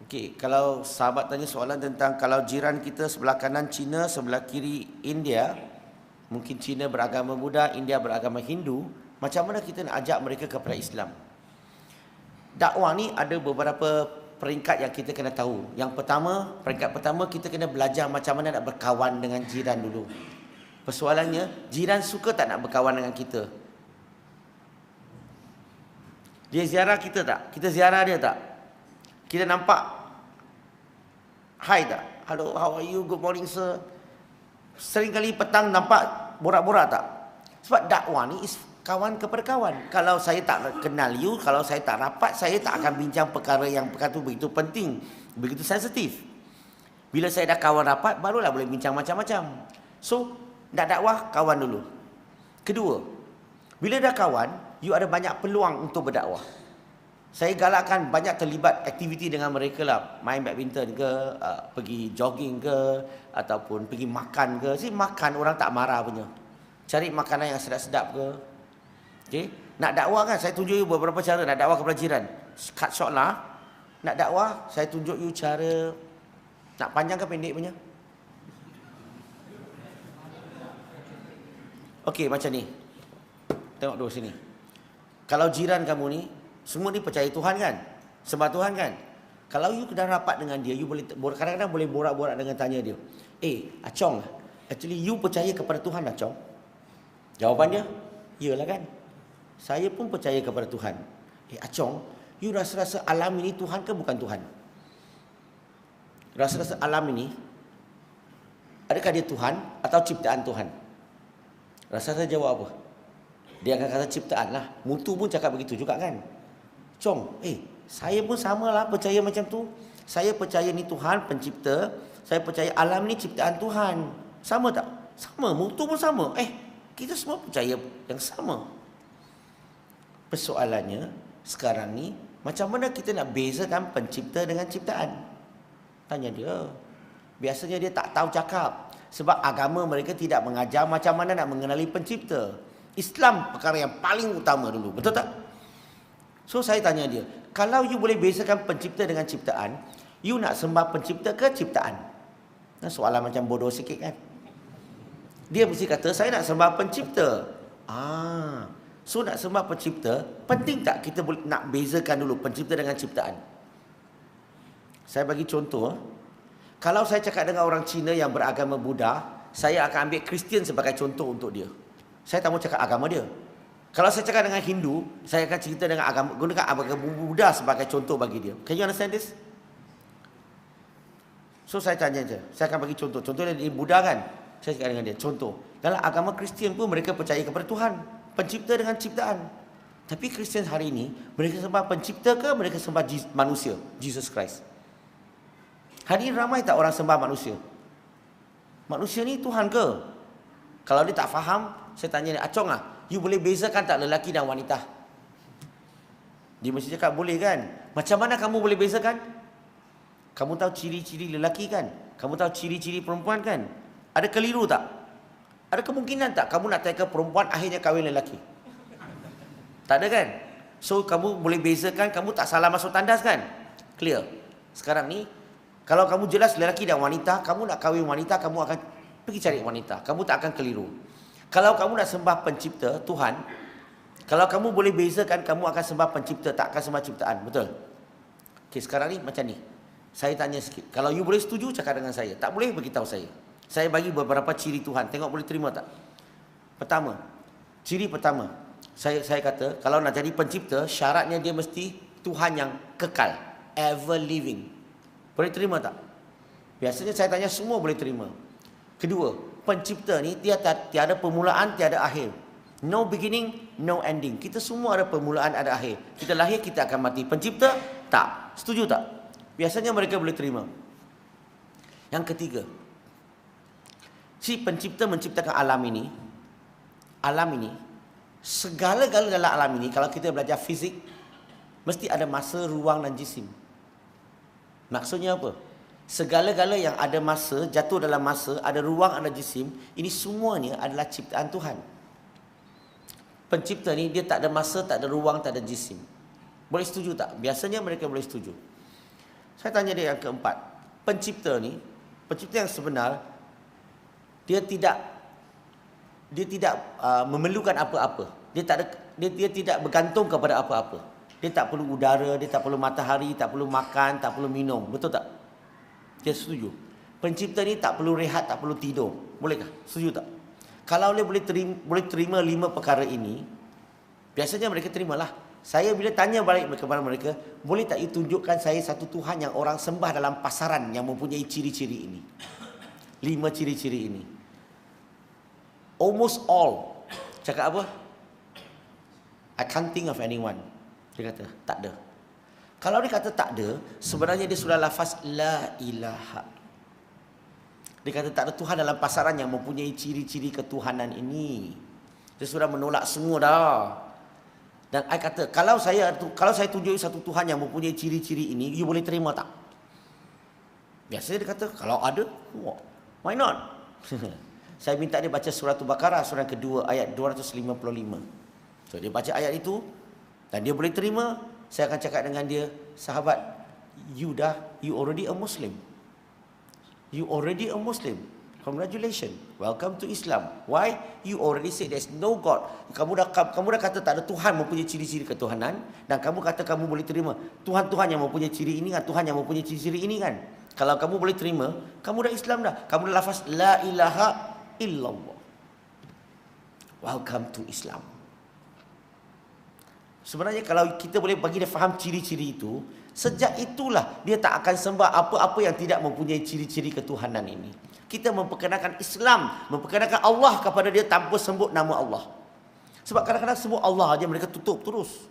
Okey, kalau sahabat tanya soalan tentang kalau jiran kita sebelah kanan Cina, sebelah kiri India, mungkin Cina beragama Buddha, India beragama Hindu, macam mana kita nak ajak mereka kepada Islam? Dakwah ni ada beberapa peringkat yang kita kena tahu. Yang pertama, peringkat pertama kita kena belajar macam mana nak berkawan dengan jiran dulu. Persoalannya, jiran suka tak nak berkawan dengan kita? Dia ziarah kita tak? Kita ziarah dia tak? Kita nampak hi tak? Hello, how are you? Good morning, sir. Sering kali petang nampak borak-borak tak? Sebab dakwah ni is kawan kepada kawan. Kalau saya tak kenal you, kalau saya tak rapat, saya tak akan bincang perkara yang perkara tu begitu penting, begitu sensitif. Bila saya dah kawan rapat, barulah boleh bincang macam-macam. So, nak dakwah, kawan dulu. Kedua, bila dah kawan, you ada banyak peluang untuk berdakwah. Saya galakkan banyak terlibat aktiviti dengan mereka lah. Main badminton ke, pergi jogging ke, ataupun pergi makan ke. Makan orang tak marah punya. Cari makanan yang sedap-sedap ke. Okay? Nak dakwah kan, saya tunjuk you beberapa cara nak dakwah kepada jiran. Cut short lah. Nak dakwah, saya tunjuk you cara. Nak panjang ke pendek punya? Okey, macam ni. Tengok dulu sini. Kalau jiran kamu ni, semua ni percaya Tuhan kan? Sembah Tuhan kan? Kalau you dah rapat dengan dia, you boleh kadang-kadang boleh borak-borak dengan tanya dia. Acong, actually you percaya kepada Tuhan Acong? Jawapan dia, iyalah kan? Saya pun percaya kepada Tuhan. Acong, you rasa-rasa alam ini Tuhan ke bukan Tuhan? Rasa-rasa alam ini, adakah dia Tuhan atau ciptaan Tuhan? Rasa-rasa jawab apa? Dia akan kata ciptaan lah. Mutu pun cakap begitu juga kan? Cong, saya pun samalah percaya macam tu. Saya percaya ni Tuhan pencipta. Saya percaya alam ni ciptaan Tuhan. Sama tak? Sama, mutu pun sama. Kita semua percaya yang sama. Persoalannya sekarang ni, macam mana kita nak bezakan pencipta dengan ciptaan? Tanya dia. Biasanya dia tak tahu cakap. Sebab agama mereka tidak mengajar macam mana nak mengenali pencipta. Islam perkara yang paling utama dulu. Betul tak? So saya tanya dia, kalau you boleh bezakan pencipta dengan ciptaan, you nak sembah pencipta ke ciptaan? Soalan macam bodoh sikit kan? Dia mesti kata, saya nak sembah pencipta. So nak sembah pencipta, penting tak kita boleh nak bezakan dulu pencipta dengan ciptaan? Saya bagi contoh. Kalau saya cakap dengan orang Cina yang beragama Buddha, saya akan ambil Kristian sebagai contoh untuk dia. Saya tak mau cakap agama dia. Kalau saya cakap dengan Hindu, saya akan cerita dengan agama, gunakan agama Buddha sebagai contoh bagi dia. Can you understand this? So saya tanya je, saya akan bagi contoh. Contohnya di Buddha kan, saya cakap dengan dia, contoh. Dalam agama Kristian pun mereka percaya kepada Tuhan, pencipta dengan ciptaan. Tapi Kristian hari ini, mereka sembah pencipta ke mereka sembah manusia, Jesus Christ? Hari ini ramai tak orang sembah manusia? Manusia ni Tuhan ke? Kalau dia tak faham, saya tanya dia, Acong lah, you boleh bezakan tak lelaki dan wanita? Dia mesti cakap boleh kan? Macam mana kamu boleh bezakan? Kamu tahu ciri-ciri lelaki kan? Kamu tahu ciri-ciri perempuan kan? Ada keliru tak? Ada kemungkinan tak kamu nak teka perempuan akhirnya kahwin lelaki? Tak ada kan? So kamu boleh bezakan, kamu tak salah masuk tandas kan? Clear. Sekarang ni, kalau kamu jelas lelaki dan wanita, kamu nak kahwin wanita, kamu akan pergi cari wanita. Kamu tak akan keliru. Kalau kamu nak sembah pencipta, Tuhan, kalau kamu boleh bezakan, kamu akan sembah pencipta, tak akan sembah ciptaan. Betul? Okey, sekarang ni macam ni. Saya tanya sikit. Kalau you boleh setuju, cakap dengan saya. Tak boleh, beritahu saya. Saya bagi beberapa ciri Tuhan. Tengok boleh terima tak? Pertama, ciri pertama. Saya kata, kalau nak jadi pencipta, syaratnya dia mesti Tuhan yang kekal. Ever living. Boleh terima tak? Biasanya saya tanya semua boleh terima. Kedua, pencipta ni dia tiada permulaan, tiada akhir. No beginning, no ending. Kita semua ada permulaan, ada akhir. Kita lahir, kita akan mati. Pencipta, tak. Setuju tak? Biasanya mereka boleh terima. Yang ketiga, si pencipta menciptakan alam ini. Alam ini, segala-gala dalam alam ini, kalau kita belajar fizik, mesti ada masa, ruang dan jisim. Maksudnya apa? Segala-gala yang ada masa, jatuh dalam masa, ada ruang, ada jisim, ini semuanya adalah ciptaan Tuhan. Pencipta ni dia tak ada masa, tak ada ruang, tak ada jisim. Boleh setuju tak? Biasanya mereka boleh setuju. Saya tanya dia yang keempat. Pencipta ni, pencipta yang sebenar, dia tidak memerlukan apa-apa. Dia tidak bergantung kepada apa-apa. Dia tak perlu udara, dia tak perlu matahari, tak perlu makan, tak perlu minum. Betul tak? Dia setuju. Pencipta ni tak perlu rehat, tak perlu tidur. Bolehkah? Setuju tak? Kalau dia boleh terima 5 perkara ini, biasanya mereka terimalah. Saya bila tanya balik kepada mereka, boleh tak you tunjukkan saya satu Tuhan yang orang sembah dalam pasaran yang mempunyai ciri-ciri ini? 5 ciri-ciri ini. Almost all. Cakap apa? I can't think of anyone. Dia kata, tak ada. Kalau dia kata tak ada, sebenarnya dia sudah lafaz la ilaha. Dia kata tak ada Tuhan dalam pasaran yang mempunyai ciri-ciri ketuhanan ini. Dia sudah menolak semua dah. Dan I kata, kalau saya tunjuk satu Tuhan yang mempunyai ciri-ciri ini, you boleh terima tak? Biasanya dia kata, kalau ada, why not? Saya minta dia baca surah Al-Baqarah, surah kedua, ayat 255. So, dia baca ayat itu, dan dia boleh terima. Saya akan cakap dengan dia, sahabat, you already a Muslim. You already a Muslim. Congratulations. Welcome to Islam. Why? You already said there's no God. Kamu dah kata tak ada Tuhan mempunyai ciri-ciri ketuhanan, dan kamu kata kamu boleh terima Tuhan-Tuhan yang mempunyai ciri ini kan, Tuhan yang mempunyai ciri-ciri ini kan. Kalau kamu boleh terima, kamu dah Islam dah. Kamu dah lafaz la ilaha illallah. Welcome to Islam. Sebenarnya kalau kita boleh bagi dia faham ciri-ciri itu, sejak itulah dia tak akan sembah apa-apa yang tidak mempunyai ciri-ciri ketuhanan ini. Kita memperkenalkan Islam, memperkenalkan Allah kepada dia tanpa sebut nama Allah. Sebab kadang-kadang sebut Allah aja mereka tutup terus.